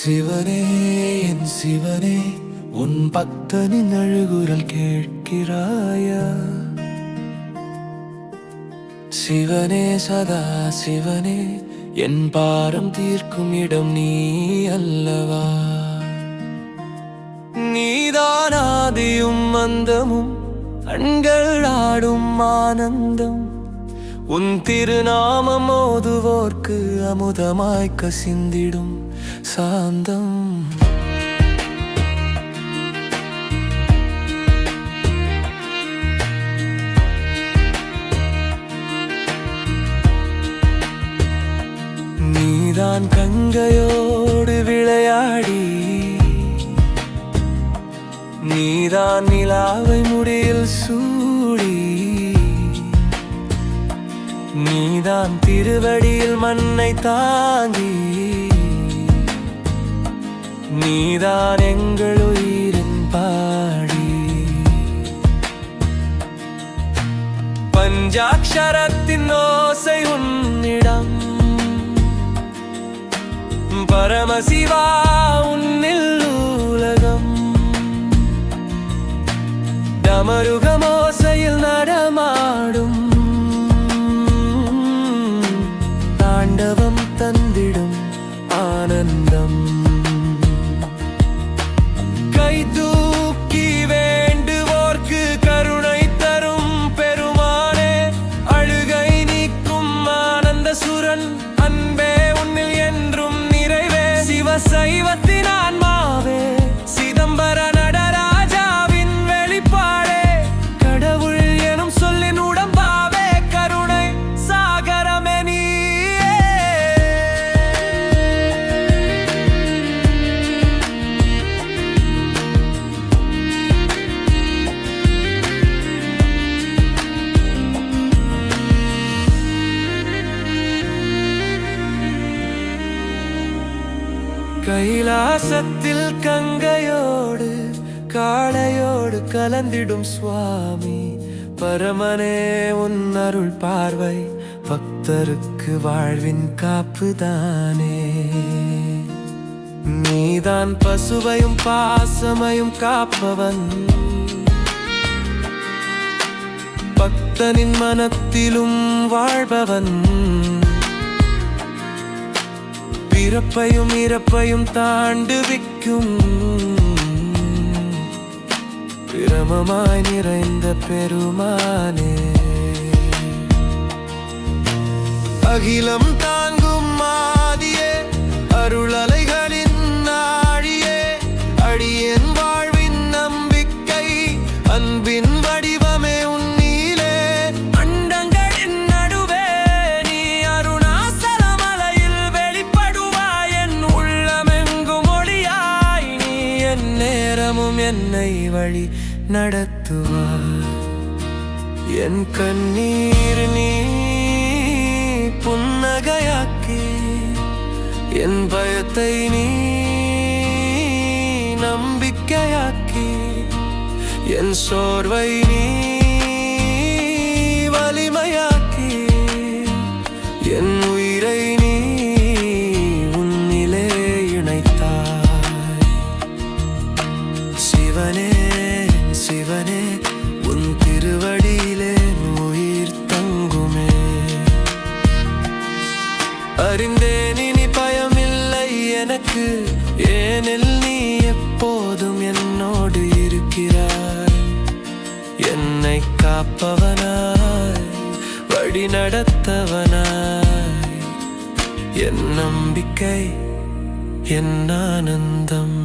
சிவனே என் சிவனே, உன் பக்தனின் அழுகுரல் கேட்கிறாயா? சிவனே சதா சிவனே, என் பாரம் தீர்க்கும் இடம் நீ அல்லவா? நீதான் ஆதியும் அந்தமும், கண்கள் ஆடும் ஆனந்தம். உன் திருநாமம் ஓதுவோர்க்கு அமுதமாய் கசிந்திடும் சாந்தம். நீதான் கங்கையோடு விளையாடி, நீதான் நிலாவை முடியில் சூடி, நீதான் திருவடியில் மண்ணை தாங்கி, நீதான் எங்கள் உயிரின் பாடி. பஞ்சாட்சரத்தின் ஓசை உன்னிடம், பரமசிவா உன்னில் உலகம். டமருகமோசையில் நடமாடும், தாண்டவம் தந்திடும் ஆனந்தம். கை தூக்கி வேண்டுவோர்க்கு கருணை தரும் பெருமானே, அழுகை நீக்கும் ஆனந்த சுரன் அன்பே உன்னில் என்றும் நிறைவே. சிவசைவத்தின் ஆன்மாவே, சிதம்பர நடராஜாவின் வெளிப்பாடே, கடவுள் எனும் சொல்லின் உடம்பாவே, கருணை சாகரமே நீயே. கைலாசத்தில் கங்கையோடு காளையோடு கலந்திடும் சுவாமி, பரமனே உன் அருள் பார்வை பக்தருக்கு வாழ்வின் காப்புதானே. நீதான் பசுவையும் பாசமையும் காப்பவன், பக்தனின் மனத்திலும் வாழ்பவன். பிறப்பையும் இறப்பையும் தாண்டுவிக்கும் பிரமமாய் நிறைந்த பெருமானே. அகிலம் தாங்கும் ஆதியே, அருளலைகளின் ஆழியே, அடியேன் வாழ்வின் நம்பிக்கை, அன்பின் வடிவமே உன்னீலே. அண்டங்களின் நடுவே நீ அருணாசலமலையில் வெளிப்படுவாய், என் உள்ளமெங்கும் ஒளியாய் நீ என் நேரமும் என்னை வழி நடத்துவாய். என் கண்ணீர் நீ புன்னகையாக்கி, என் பயத்தை நீ நம்பிக்கையாக்கி, என் சோர்வை நீ வலிமையாக்கி, என் உயிரை நீ உன்னிலே இணைத்தாய். சிவனே சிவனே, உன் திருவடியிலே உயிர் தங்குமே. அறிந்தேன் இனி பயமில்லை எனக்கு, ஏனில் நீ எப்போதும் என்னோடு இருக்கிறாய். என்னை காப்பவனாய் வழி நடத்தவனாய், என் நம்பிக்கை என் ஆனந்தம்.